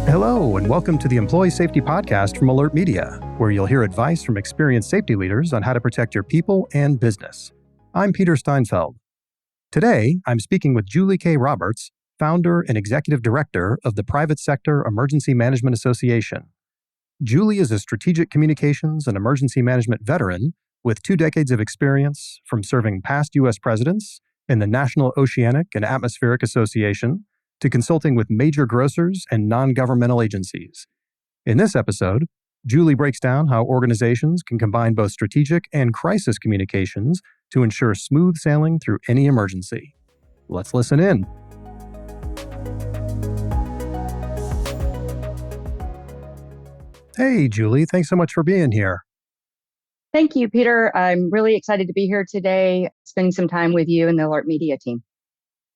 Hello, and welcome to the Employee Safety Podcast from Alert Media, where you'll hear advice from experienced safety leaders on how to protect your people and business. I'm Peter Steinfeld. Today, I'm speaking with Julie K. Roberts, founder and executive director of the Private Sector Emergency Management Association. Julie is a strategic communications and emergency management veteran with 2 decades of experience from serving past U.S. presidents in the National Oceanic and Atmospheric Association to consulting with major grocers and non-governmental agencies. In this episode, Julie breaks down how organizations can combine both strategic and crisis communications to ensure smooth sailing through any emergency. Let's listen in. Hey, Julie, thanks so much for being here. Thank you, Peter. I'm really excited to be here today, spending some time with you and the Alert Media team.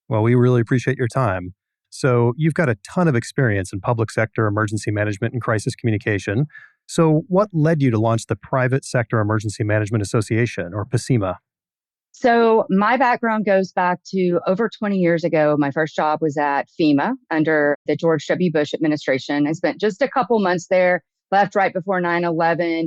Well, we really appreciate your time. So you've got a ton of experience in public sector emergency management and crisis communication. So what led you to launch the Private Sector Emergency Management Association, or PSEMA? So my background goes back to over 20 years ago. My first job was at FEMA under the George W. Bush administration. I spent just a couple months there, left right before 9/11.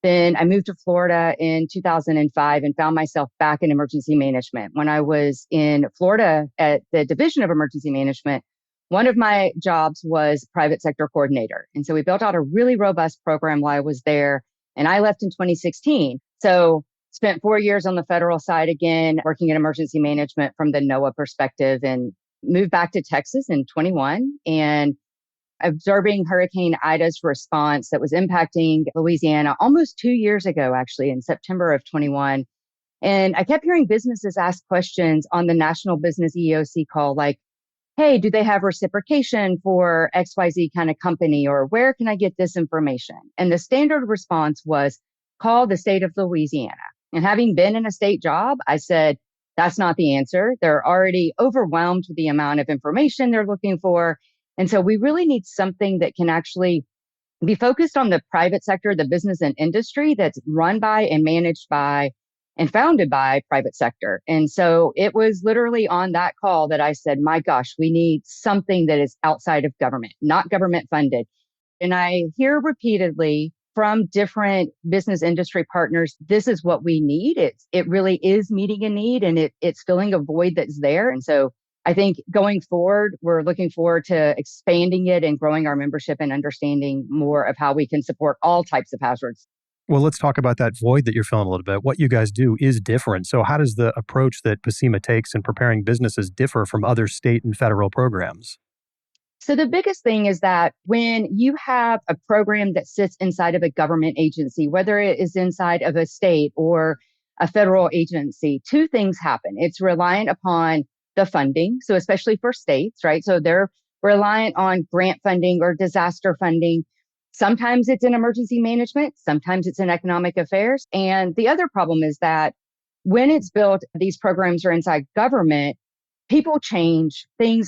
Then I moved to Florida in 2005 and found myself back in emergency management. When I was in Florida at the Division of Emergency Management, one of my jobs was private sector coordinator. And so we built out a really robust program while I was there. And I left in 2016. So spent 4 years on the federal side again, working in emergency management from the NOAA perspective, and moved back to Texas in 21 and observing Hurricane Ida's response that was impacting Louisiana almost 2 years ago, actually, in September of 21. And I kept hearing businesses ask questions on the National Business EOC call, like, hey, do they have reciprocation for XYZ kind of company? Or where can I get this information? And the standard response was, call the state of Louisiana. And having been in a state job, I said, that's not the answer. They're already overwhelmed with the amount of information they're looking for. And so we really need something that can actually be focused on the private sector, the business and industry that's run by and managed by and founded by private sector. And so it was literally on that call that I said, my gosh, we need something that is outside of government, not government funded. And I hear repeatedly from different business industry partners, this is what we need. It really is meeting a need, and it's filling a void that's there. And so I think going forward, we're looking forward to expanding it and growing our membership and understanding more of how we can support all types of hazards. Well, let's talk about that void that you're filling a little bit. What you guys do is different. So how does the approach that PSEMA takes in preparing businesses differ from other state and federal programs? So the biggest thing is that when you have a program that sits inside of a government agency, whether it is inside of a state or a federal agency, 2 things happen. It's reliant upon the funding. So especially for states, right? So they're reliant on grant funding or disaster funding. Sometimes it's in emergency management. Sometimes it's in economic affairs. And the other problem is that when it's built, these programs are inside government, people change,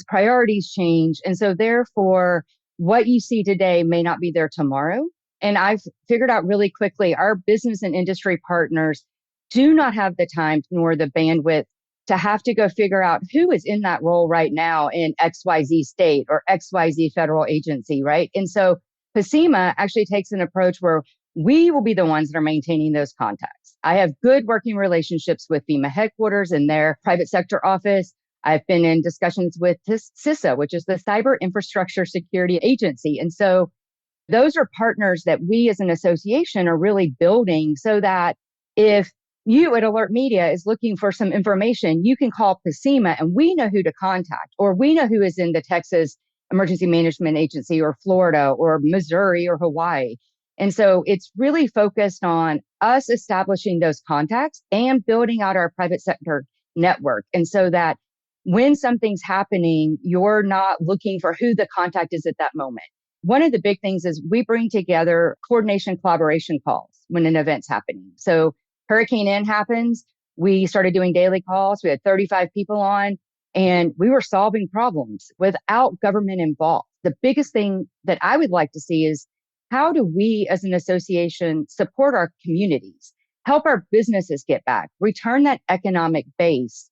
priorities change. And so therefore, what you see today may not be there tomorrow. And I've figured out really quickly, our business and industry partners do not have the time nor the bandwidth to have to go figure out who is in that role right now in XYZ state or XYZ federal agency, right? And so PSEMA actually takes an approach where we will be the ones that are maintaining those contacts. I have good working relationships with FEMA headquarters and their private sector office. I've been in discussions with CISA, which is the Cyber Infrastructure Security Agency. And so those are partners that we as an association are really building so that if you at Alert Media is looking for some information, you can call PSEMA and we know who to contact, or we know who is in the Texas Emergency Management Agency or Florida or Missouri or Hawaii. And so it's really focused on us establishing those contacts and building out our private sector network. And so that when something's happening, you're not looking for who the contact is at that moment. One of the big things is we bring together coordination collaboration calls when an event's happening. So Hurricane N happens. We started doing daily calls. We had 35 people on, and we were solving problems without government involved. The biggest thing that I would like to see is how do we as an association support our communities, help our businesses get back, return that economic base,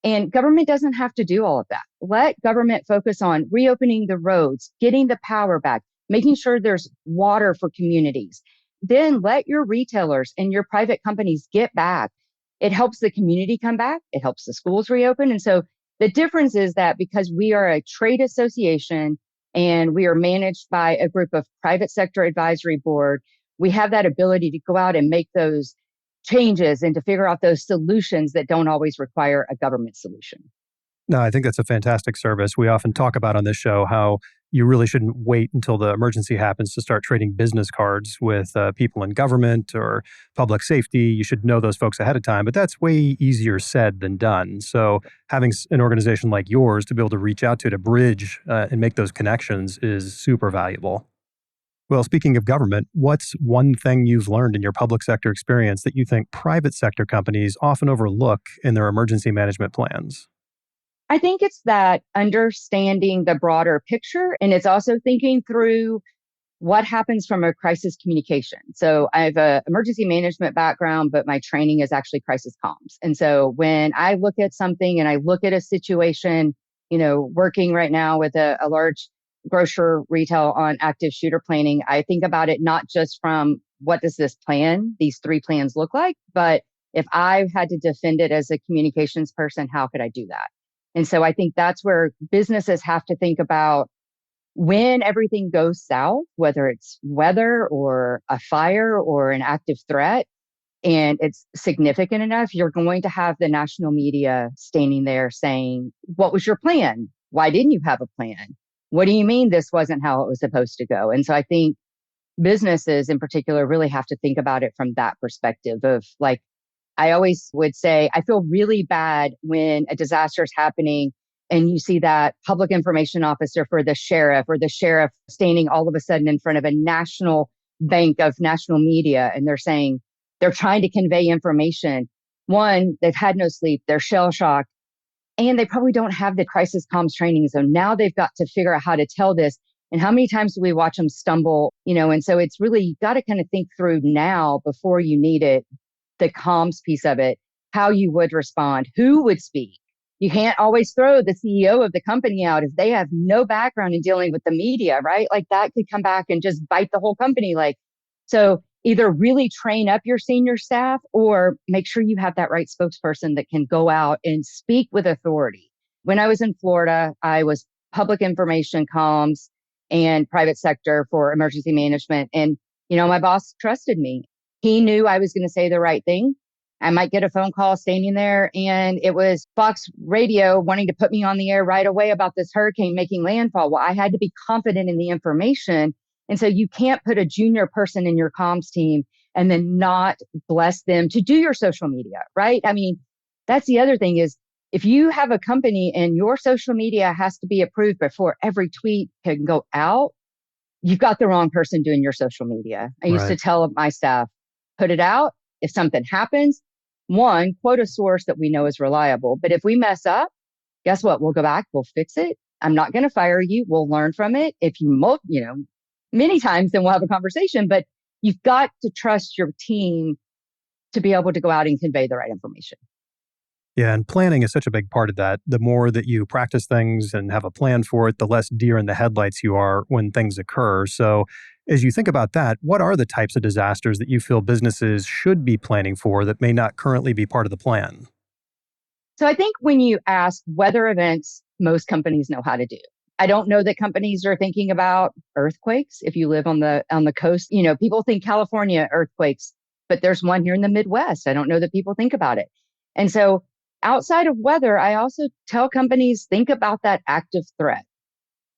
And government doesn't have to do all of that. Let government focus on reopening the roads, getting the power back, making sure there's water for communities. Then let your retailers and your private companies get back. It helps the community come back. It helps the schools reopen. And so the difference is that because we are a trade association and we are managed by a group of private sector advisory board, we have that ability to go out and make those changes and to figure out those solutions that don't always require a government solution. No, I think that's a fantastic service. We often talk about on this show how you really shouldn't wait until the emergency happens to start trading business cards with people in government or public safety. You should know those folks ahead of time, but that's way easier said than done. So having an organization like yours to be able to reach out to bridge and make those connections is super valuable. Well, speaking of government, what's one thing you've learned in your public sector experience that you think private sector companies often overlook in their emergency management plans? I think it's that understanding the broader picture, and it's also thinking through what happens from a crisis communication. So I have an emergency management background, but my training is actually crisis comms. And so when I look at something and I look at a situation, working right now with a large grocer retail on active shooter planning, I think about it not just from what does these 3 plans look like, but if I had to defend it as a communications person, how could I do that? And so I think that's where businesses have to think about when everything goes south, whether it's weather or a fire or an active threat, and it's significant enough, you're going to have the national media standing there saying, what was your plan? Why didn't you have a plan? What do you mean this wasn't how it was supposed to go? And so I think businesses in particular really have to think about it from that perspective of like, I always would say, I feel really bad when a disaster is happening and you see that public information officer for the sheriff or the sheriff standing all of a sudden in front of a national bank of national media. And they're saying they're trying to convey information. One, they've had no sleep, they're shell shocked, and they probably don't have the crisis comms training. So now they've got to figure out how to tell this. And how many times do we watch them stumble? And so it's really, you got to kind of think through now before you need it, the comms piece of it, how you would respond, who would speak. You can't always throw the CEO of the company out if they have no background in dealing with the media, right? Like that could come back and just bite the whole company. So either really train up your senior staff or make sure you have that right spokesperson that can go out and speak with authority. When I was in Florida, I was public information comms and private sector for emergency management. And, my boss trusted me. He knew I was going to say the right thing. I might get a phone call standing there and it was Fox Radio wanting to put me on the air right away about this hurricane making landfall. Well, I had to be confident in the information. And so you can't put a junior person in your comms team and then not bless them to do your social media, right? I mean, that's the other thing is if you have a company and your social media has to be approved before every tweet can go out, you've got the wrong person doing your social media. I used to tell my staff, put it out. If something happens, one, quote a source that we know is reliable. But if we mess up, guess what? We'll go back. We'll fix it. I'm not going to fire you. We'll learn from it. If you, many times, then we'll have a conversation. But you've got to trust your team to be able to go out and convey the right information. Yeah, and planning is such a big part of that. The more that you practice things and have a plan for it, the less deer in the headlights you are when things occur. So as you think about that, what are the types of disasters that you feel businesses should be planning for that may not currently be part of the plan? So I think when you ask weather events, most companies know how to do. I don't know that companies are thinking about earthquakes. If you live on the coast, people think California earthquakes, but there's one here in the Midwest. I don't know that people think about it. And so outside of weather, I also tell companies, think about that active threat.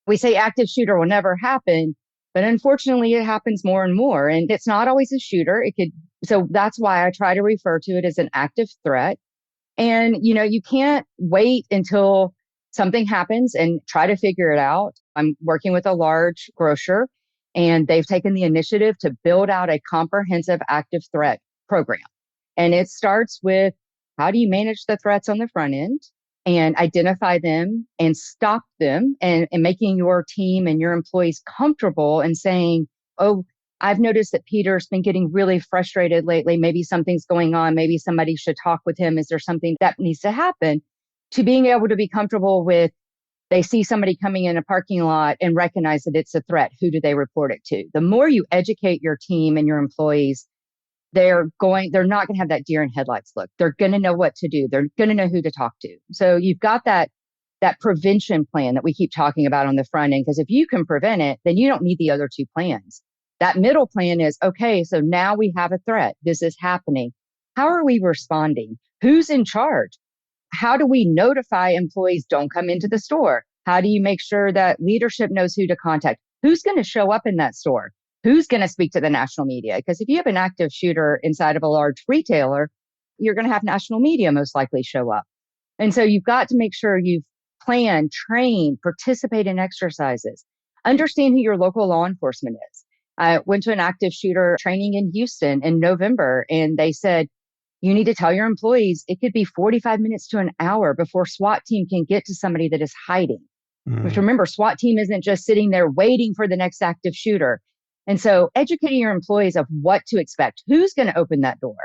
We say active shooter will never happen, but unfortunately it happens more and more. And it's not always a shooter. So that's why I try to refer to it as an active threat. And, you can't wait until something happens and try to figure it out. I'm working with a large grocer and they've taken the initiative to build out a comprehensive active threat program. And it starts with how do you manage the threats on the front end and identify them and stop them and making your team and your employees comfortable and saying, oh, I've noticed that Peter's been getting really frustrated lately. Maybe something's going on. Maybe somebody should talk with him. Is there something that needs to happen? to being able to be comfortable with they see somebody coming in a parking lot and recognize that it's a threat. Who do they report it to? The more you educate your team and your employees, they're not going to have that deer in headlights look. They're going to know what to do. They're going to know who to talk to. So you've got that prevention plan that we keep talking about on the front end, because if you can prevent it, then you don't need the other two plans. That middle plan is, okay, so now we have a threat. This is happening. How are we responding? Who's in charge? How do we notify employees don't come into the store? How do you make sure that leadership knows who to contact? Who's going to show up in that store? Who's going to speak to the national media? Because if you have an active shooter inside of a large retailer, you're going to have national media most likely show up. And so you've got to make sure you've planned, trained, participate in exercises, understand who your local law enforcement is. I went to an active shooter training in Houston in November, and they said, you need to tell your employees it could be 45 minutes to an hour before SWAT team can get to somebody that is hiding. Which remember, SWAT team isn't just sitting there waiting for the next active shooter. And so educating your employees of what to expect, who's going to open that door.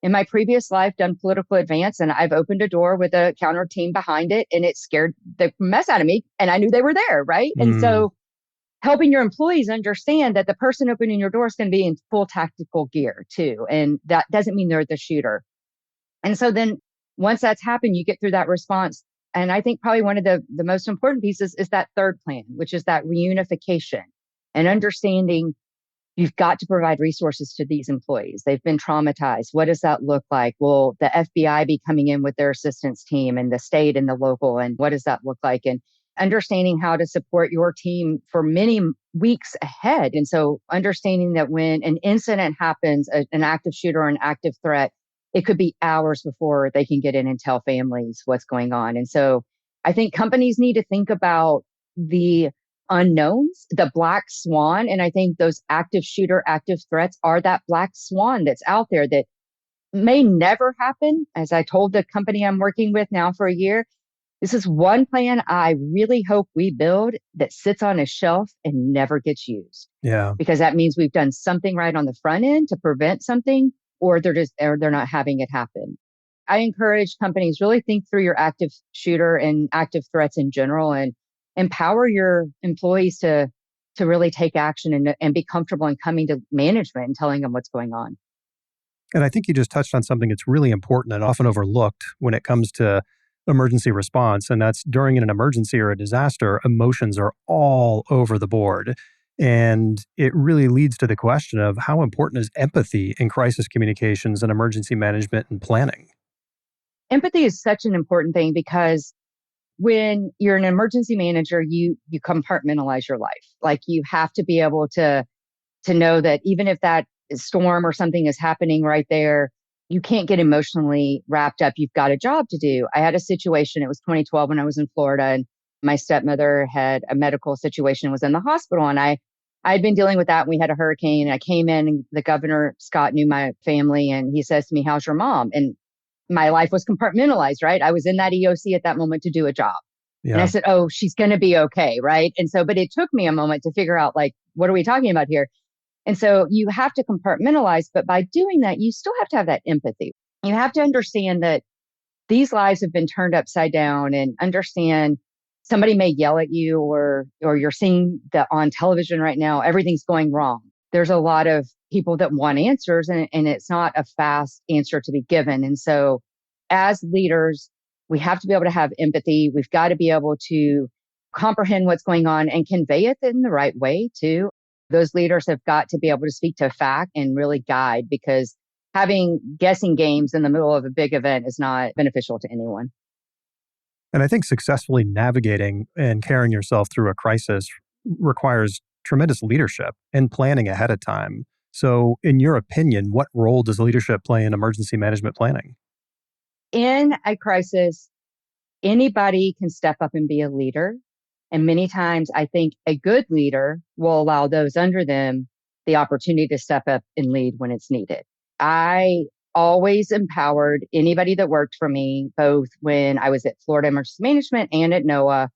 In my previous life, done political advance, and I've opened a door with a counter team behind it, and it scared the mess out of me. And I knew they were there, right? And so helping your employees understand that the person opening your door is going to be in full tactical gear too. And that doesn't mean they're the shooter. And so then once that's happened, you get through that response. And I think probably one of the most important pieces is that third plan, which is that reunification and understanding you've got to provide resources to these employees. They've been traumatized. What does that look like? Will the FBI be coming in with their assistance team and the state and the local? And what does that look like? And understanding how to support your team for many weeks ahead. And so understanding that when an incident happens, an active shooter or an active threat, it could be hours before they can get in and tell families what's going on. And so I think companies need to think about the unknowns, the black swan. And I think those active shooter, active threats are that black swan that's out there that may never happen. As I told the company I'm working with now for a year, this is one plan I really hope we build that sits on a shelf and never gets used. Yeah. Because that means we've done something right on the front end to prevent something, or they're not having it happen. I encourage companies really think through your active shooter and active threats in general, and empower your employees to really take action and be comfortable in coming to management and telling them what's going on. And I think you just touched on something that's really important and often overlooked when it comes to emergency response. And that's during an emergency or a disaster, emotions are all over the board. And it really leads to the question of how important is empathy in crisis communications and emergency management and planning? Empathy is such an important thing because when you're an emergency manager, you compartmentalize your life. Like you have to be able to know that even if that storm or something is happening right there, you can't get emotionally wrapped up. You've got a job to do. I had a situation, it was 2012 when I was in Florida, and my stepmother had a medical situation, was in the hospital, and I'd been dealing with that. And we had a hurricane, and I came in, and the governor, Scott, knew my family, and he says to me, "How's your mom?" And my life was compartmentalized, right? I was in that EOC at that moment to do a job. Yeah. And I said, "Oh, she's going to be okay." Right. And so, but it took me a moment to figure out, like, what are we talking about here? And so you have to compartmentalize, but by doing that, you still have to have that empathy. You have to understand that these lives have been turned upside down, and understand somebody may yell at you, or you're seeing that on television right now, everything's going wrong. There's a lot of people that want answers, and it's not a fast answer to be given. And so as leaders, we have to be able to have empathy. We've got to be able to comprehend what's going on and convey it in the right way too. Those leaders have got to be able to speak to fact and really guide, because having guessing games in the middle of a big event is not beneficial to anyone. And I think successfully navigating and carrying yourself through a crisis requires tremendous leadership and planning ahead of time. So, in your opinion, what role does leadership play in emergency management planning? In a crisis, anybody can step up and be a leader. And many times I think a good leader will allow those under them the opportunity to step up and lead when it's needed. I always empowered anybody that worked for me, both when I was at Florida Emergency Management and at NOAA,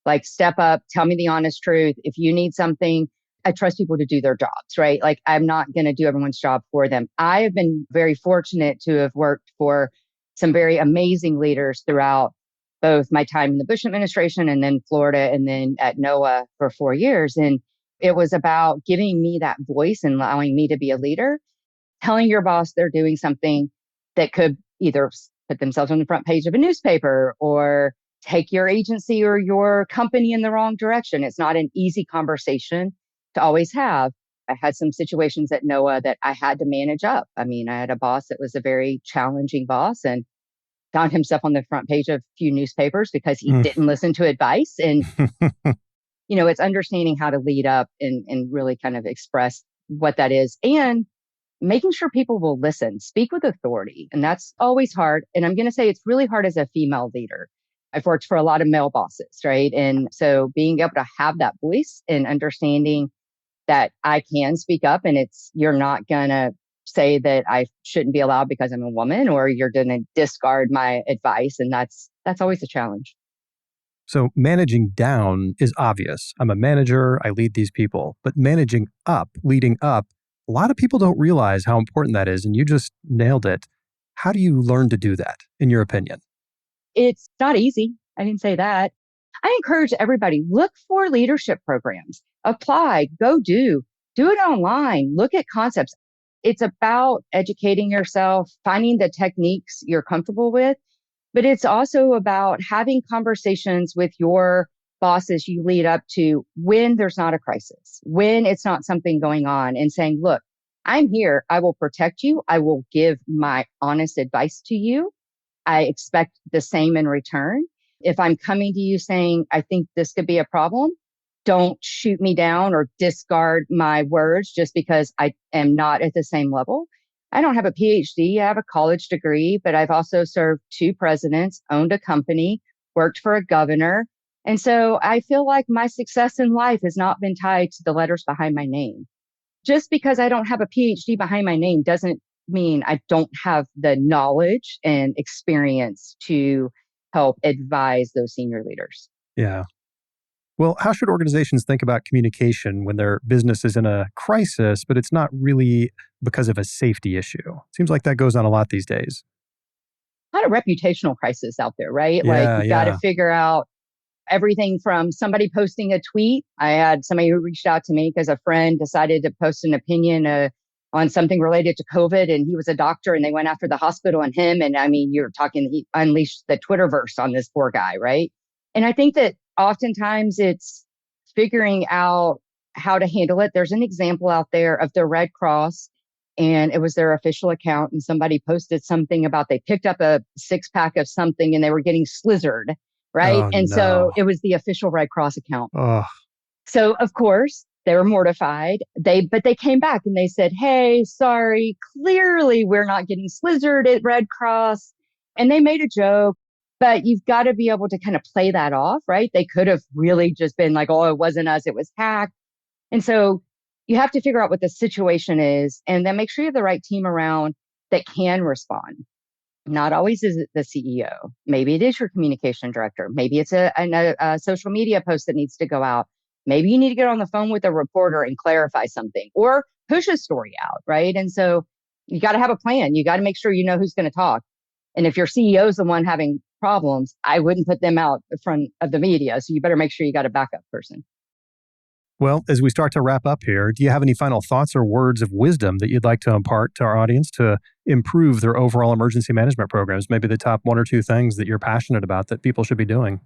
like, step up, tell me the honest truth. If you need something, I trust people to do their jobs, right? Like, I'm not going to do everyone's job for them. I have been very fortunate to have worked for some very amazing leaders throughout both my time in the Bush administration and then Florida and then at NOAA for 4 years. And it was about giving me that voice and allowing me to be a leader, telling your boss they're doing something that could either put themselves on the front page of a newspaper or take your agency or your company in the wrong direction. It's not an easy conversation to always have. I had some situations at NOAA that I had to manage up. I mean, I had a boss that was a very challenging boss and found himself on the front page of a few newspapers because he didn't listen to advice. And, it's understanding how to lead up and really kind of express what that is and making sure people will listen, speak with authority. And that's always hard. And I'm going to say it's really hard as a female leader. I've worked for a lot of male bosses, right? And so being able to have that voice and understanding that I can speak up and you're not going to say that I shouldn't be allowed because I'm a woman or you're going to discard my advice. And that's always a challenge. So managing down is obvious. I'm a manager, I lead these people, but managing up, leading up, a lot of people don't realize how important that is. And you just nailed it. How do you learn to do that, in your opinion? It's not easy. I didn't say that. I encourage everybody, look for leadership programs, apply, go do it online, look at concepts. It's about educating yourself, finding the techniques you're comfortable with, but it's also about having conversations with your bosses you lead up to when there's not a crisis, when it's not something going on and saying, look, I'm here. I will protect you. I will give my honest advice to you. I expect the same in return. If I'm coming to you saying, I think this could be a problem, don't shoot me down or discard my words just because I am not at the same level. I don't have a PhD. I have a college degree, but I've also served 2 presidents, owned a company, worked for a governor. And so I feel like my success in life has not been tied to the letters behind my name. Just because I don't have a PhD behind my name doesn't mean I don't have the knowledge and experience to help advise those senior leaders. Yeah. Well, how should organizations think about communication when their business is in a crisis, but it's not really because of a safety issue? Seems like that goes on a lot these days. A lot of reputational crisis out there, right? Like Yeah, you've got to yeah. figure out everything from somebody posting a tweet. I had somebody who reached out to me because a friend decided to post an opinion on something related to COVID, and he was a doctor, and they went after the hospital and him. And I mean, you're talking, he unleashed the Twitterverse on this poor guy, right? And I think that oftentimes it's figuring out how to handle it. There's an example out there of the Red Cross, and it was their official account, and somebody posted something about they picked up a 6-pack of something and they were getting slizzard. Right. Oh, And so no. it was the official Red Cross account. Oh, So of course they were mortified. But they came back and they said, hey, sorry, clearly we're not getting slizzard at Red Cross. And they made a joke, but you've got to be able to kind of play that off, right? They could have really just been like, oh, it wasn't us, it was hacked. And so you have to figure out what the situation is and then make sure you have the right team around that can respond. Not always is it the CEO. Maybe it is your communication director. Maybe it's a social media post that needs to go out. Maybe you need to get on the phone with a reporter and clarify something or push a story out, right? And so you got to have a plan. You got to make sure you know who's going to talk. And if your CEO is the one having problems, I wouldn't put them out in front of the media. So you better make sure you got a backup person. well, as we start to wrap up here, do you have any final thoughts or words of wisdom that you'd like to impart to our audience to improve their overall emergency management programs? Maybe the top 1 or 2 things that you're passionate about that people should be doing.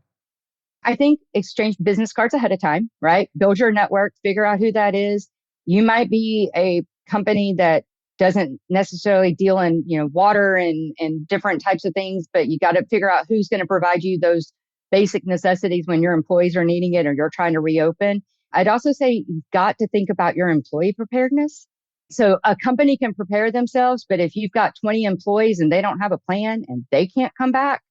I think exchange business cards ahead of time, right? Build your network, figure out who that is. You might be a company that doesn't necessarily deal in, water and different types of things, but you got to figure out who's going to provide you those basic necessities when your employees are needing it or you're trying to reopen. I'd also say you've got to think about your employee preparedness. So a company can prepare themselves, but if you've got 20 employees and they don't have a plan and they can't come back,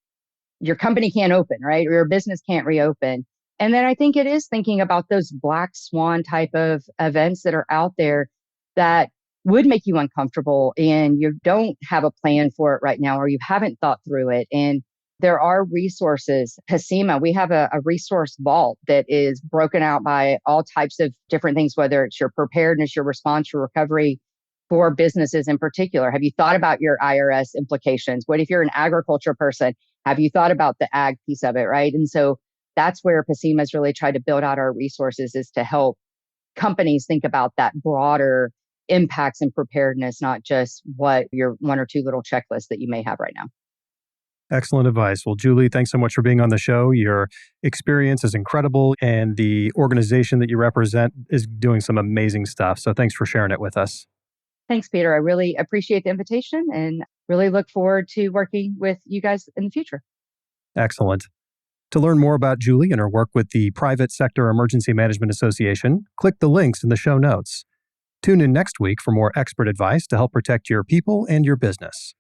your company can't open, right? Or your business can't reopen. And then I think it is thinking about those black swan type of events that are out there that would make you uncomfortable and you don't have a plan for it right now, or you haven't thought through it. And there are resources. PASEMA, we have a resource vault that is broken out by all types of different things, whether it's your preparedness, your response, your recovery for businesses in particular. Have you thought about your IRS implications? What if you're an agriculture person? Have you thought about the ag piece of it, right? And so that's where PACEMA's really tried to build out our resources, is to help companies think about that broader impacts and preparedness, not just what your one or two little checklists that you may have right now. Excellent advice. Well, Julie, thanks so much for being on the show. Your experience is incredible, and the organization that you represent is doing some amazing stuff. So thanks for sharing it with us. Thanks, Peter. I really appreciate the invitation and really look forward to working with you guys in the future. Excellent. To learn more about Julie and her work with the Private Sector Emergency Management Association, click the links in the show notes. Tune in next week for more expert advice to help protect your people and your business.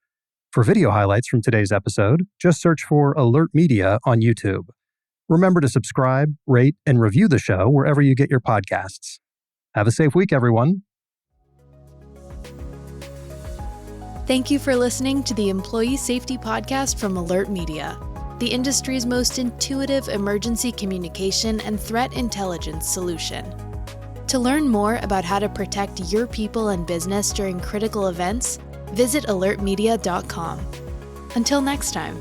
For video highlights from today's episode, just search for Alert Media on YouTube. Remember to subscribe, rate, and review the show wherever you get your podcasts. Have a safe week, everyone. Thank you for listening to the Employee Safety Podcast from Alert Media, the industry's most intuitive emergency communication and threat intelligence solution. To learn more about how to protect your people and business during critical events, visit alertmedia.com. Until next time.